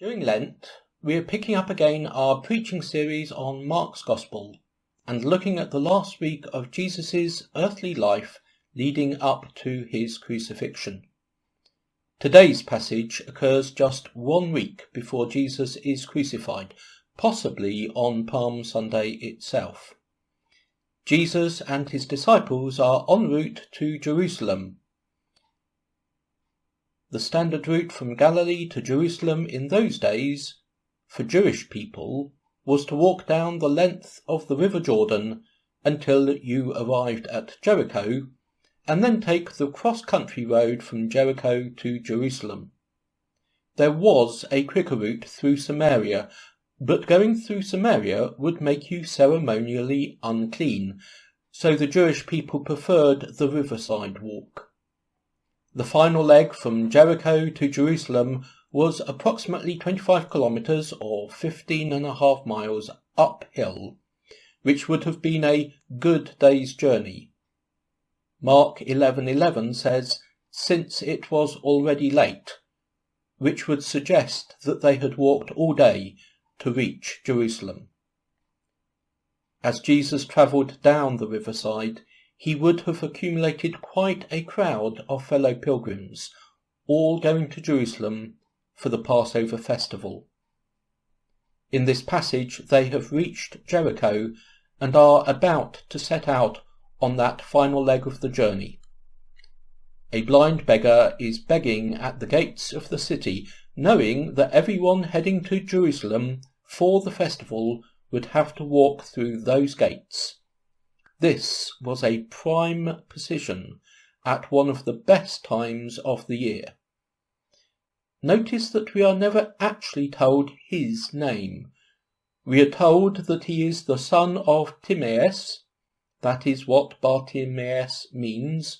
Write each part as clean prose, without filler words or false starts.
During Lent, we are picking up again our preaching series on Mark's Gospel and looking at the last week of Jesus' earthly life leading up to his crucifixion. Today's passage occurs just 1 week before Jesus is crucified, possibly on Palm Sunday itself. Jesus and his disciples are en route to Jerusalem. The standard route from Galilee to Jerusalem in those days, for Jewish people, was to walk down the length of the River Jordan until you arrived at Jericho, and then take the cross-country road from Jericho to Jerusalem. There was a quicker route through Samaria, but going through Samaria would make you ceremonially unclean, so the Jewish people preferred the riverside walk. The final leg from Jericho to Jerusalem was approximately 25 kilometres or 15.5 miles uphill, which would have been a good day's journey. Mark 11:11 says, "Since it was already late," which would suggest that they had walked all day to reach Jerusalem. As Jesus travelled down the riverside, he would have accumulated quite a crowd of fellow pilgrims, all going to Jerusalem for the Passover festival. In this passage they have reached Jericho and are about to set out on that final leg of the journey. A blind beggar is begging at the gates of the city, knowing that everyone heading to Jerusalem for the festival would have to walk through those gates. This was a prime position at one of the best times of the year. Notice that we are never actually told his name. We are told that he is the son of Timaeus. That is what Bartimaeus means.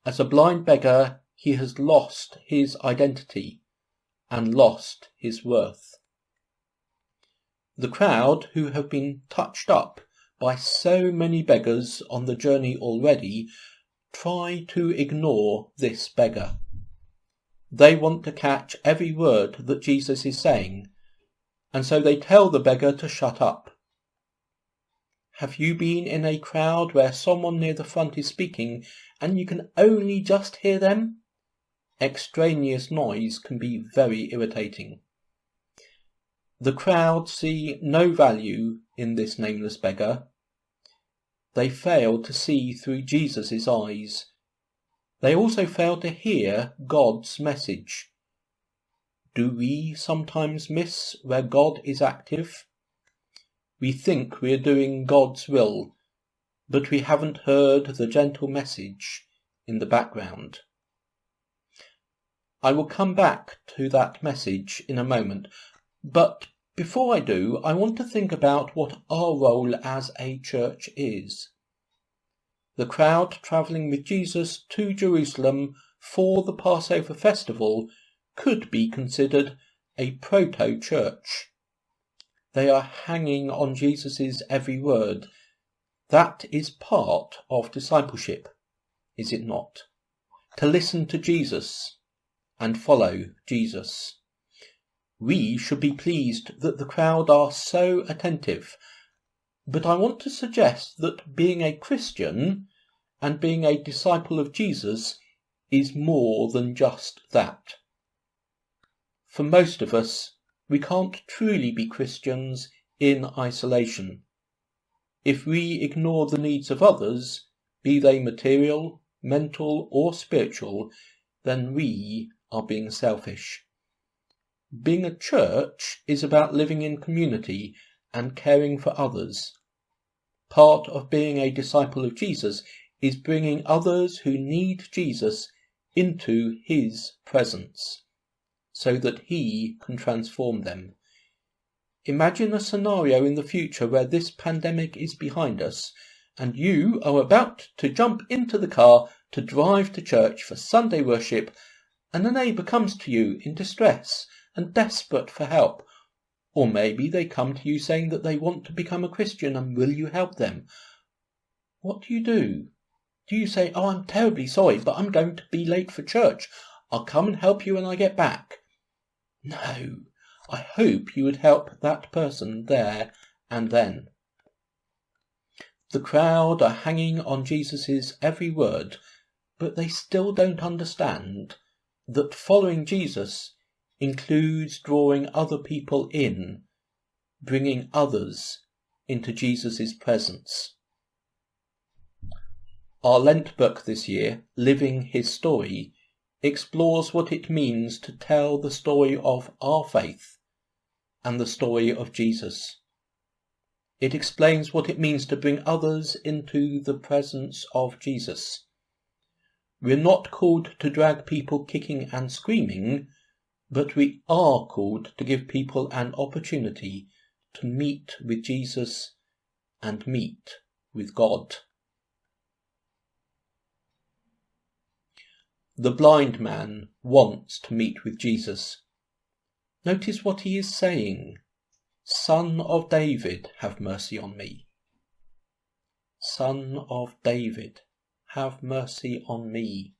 As a blind beggar, he has lost his identity and lost his worth. The crowd, who have been touched up by so many beggars on the journey already, try to ignore this beggar. They want to catch every word that Jesus is saying, and so they tell the beggar to shut up. Have you been in a crowd where someone near the front is speaking and you can only just hear them? Extraneous noise can be very irritating. The crowd see no value in this nameless beggar. They fail to see through Jesus' eyes. They also fail to hear God's message. Do we sometimes miss where God is active? We think we are doing God's will, but we haven't heard the gentle message in the background. I will come back to that message in a moment, but before I do, I want to think about what our role as a church is. The crowd travelling with Jesus to Jerusalem for the Passover festival could be considered a proto-church. They are hanging on Jesus' every word. That is part of discipleship, is it not? To listen to Jesus and follow Jesus. We should be pleased that the crowd are so attentive, but I want to suggest that being a Christian and being a disciple of Jesus is more than just that. For most of us, we can't truly be Christians in isolation. If we ignore the needs of others, be they material, mental or spiritual, then we are being selfish. Being a church is about living in community and caring for others. Part of being a disciple of Jesus is bringing others who need Jesus into his presence, so that he can transform them. Imagine a scenario in the future where this pandemic is behind us, and you are about to jump into the car to drive to church for Sunday worship, and a neighbour comes to you in distress and desperate for help. Or maybe they come to you saying that they want to become a Christian, and will you help them? What do? Do you say, "Oh, I'm terribly sorry, but I'm going to be late for church. I'll come and help you when I get back"? No, I hope you would help that person there and then. The crowd are hanging on Jesus' every word, but they still don't understand that following Jesus includes drawing other people in, bringing others into Jesus' presence. Our Lent book this year, Living His Story, explores what it means to tell the story of our faith and the story of Jesus. It explains what it means to bring others into the presence of Jesus. We're not called to drag people kicking and screaming, but we are called to give people an opportunity to meet with Jesus and meet with God. The blind man wants to meet with Jesus. Notice what he is saying. Son of David, have mercy on me. Son of David, have mercy on me.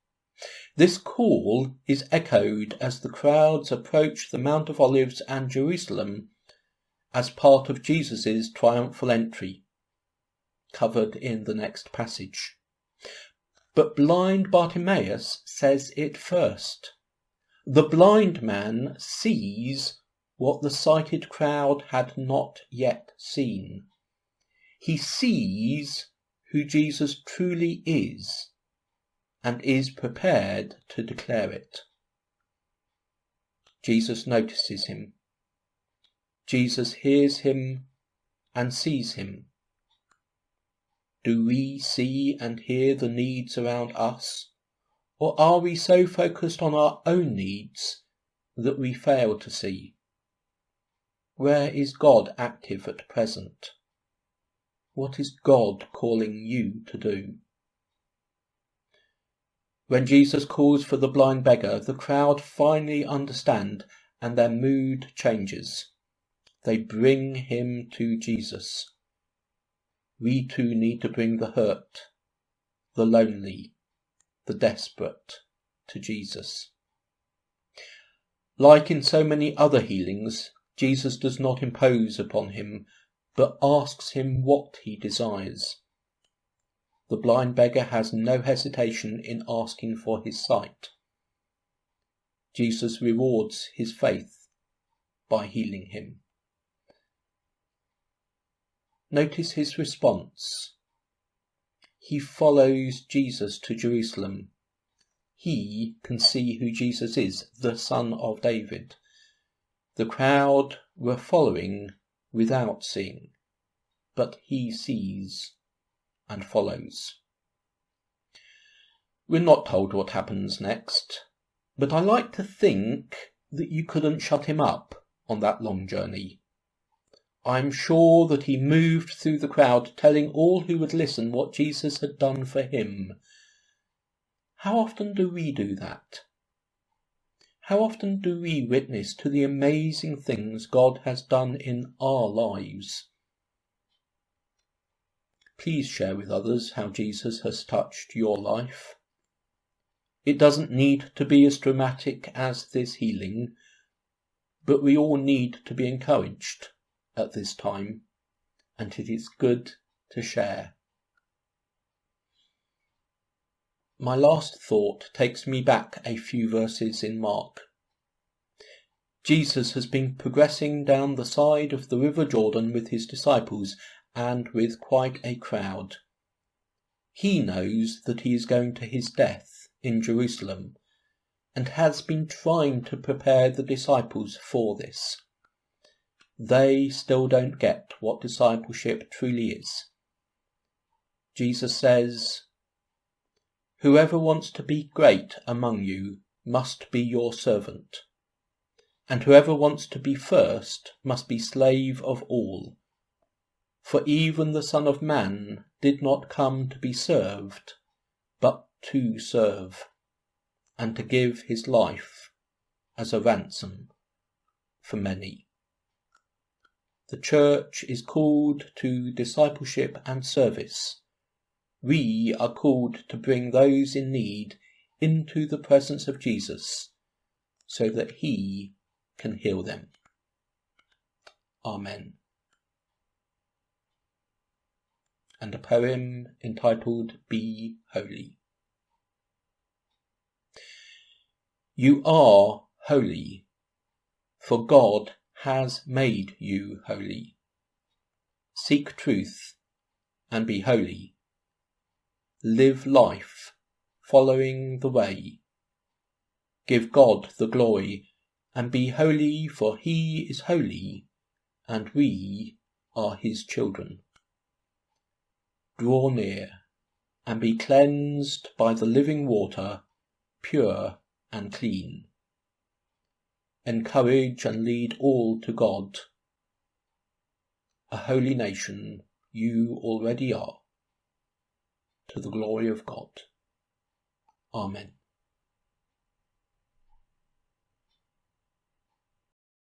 This call is echoed as the crowds approach the Mount of Olives and Jerusalem as part of Jesus' triumphal entry, covered in the next passage. But blind Bartimaeus says it first. The blind man sees what the sighted crowd had not yet seen. He sees who Jesus truly is and is prepared to declare it. Jesus notices him. Jesus hears him and sees him. Do we see and hear the needs around us, or are we so focused on our own needs that we fail to see? Where is God active at present? What is God calling you to do? When Jesus calls for the blind beggar, the crowd finally understand and their mood changes. They bring him to Jesus. We too need to bring the hurt, the lonely, the desperate to Jesus. Like in so many other healings, Jesus does not impose upon him, but asks him what he desires. The blind beggar has no hesitation in asking for his sight. Jesus rewards his faith by healing him. Notice his response. He follows Jesus to Jerusalem. He can see who Jesus is, the Son of David. The crowd were following without seeing, but he sees and follows. We're not told what happens next, but I like to think that you couldn't shut him up on that long journey. I'm sure that he moved through the crowd, telling all who would listen what Jesus had done for him. How often do we do that? How often do we witness to the amazing things God has done in our lives? Please share with others how Jesus has touched your life. It doesn't need to be as dramatic as this healing, but we all need to be encouraged at this time, and it is good to share. My last thought takes me back a few verses in Mark. Jesus has been progressing down the side of the River Jordan with his disciples and with quite a crowd. He knows that he is going to his death in Jerusalem and has been trying to prepare the disciples for this. They still don't get what discipleship truly is. Jesus says, "Whoever wants to be great among you must be your servant, and whoever wants to be first must be slave of all. For even the Son of Man did not come to be served, but to serve, and to give his life as a ransom for many." The church is called to discipleship and service. We are called to bring those in need into the presence of Jesus so that he can heal them. Amen. And a poem entitled Be Holy. You are holy, for God has made you holy. Seek truth and be holy. Live life following the way. Give God the glory and be holy, for he is holy and we are his children. Draw near and be cleansed by the living water, pure and clean. Encourage and lead all to God. A holy nation you already are, to the glory of God. Amen.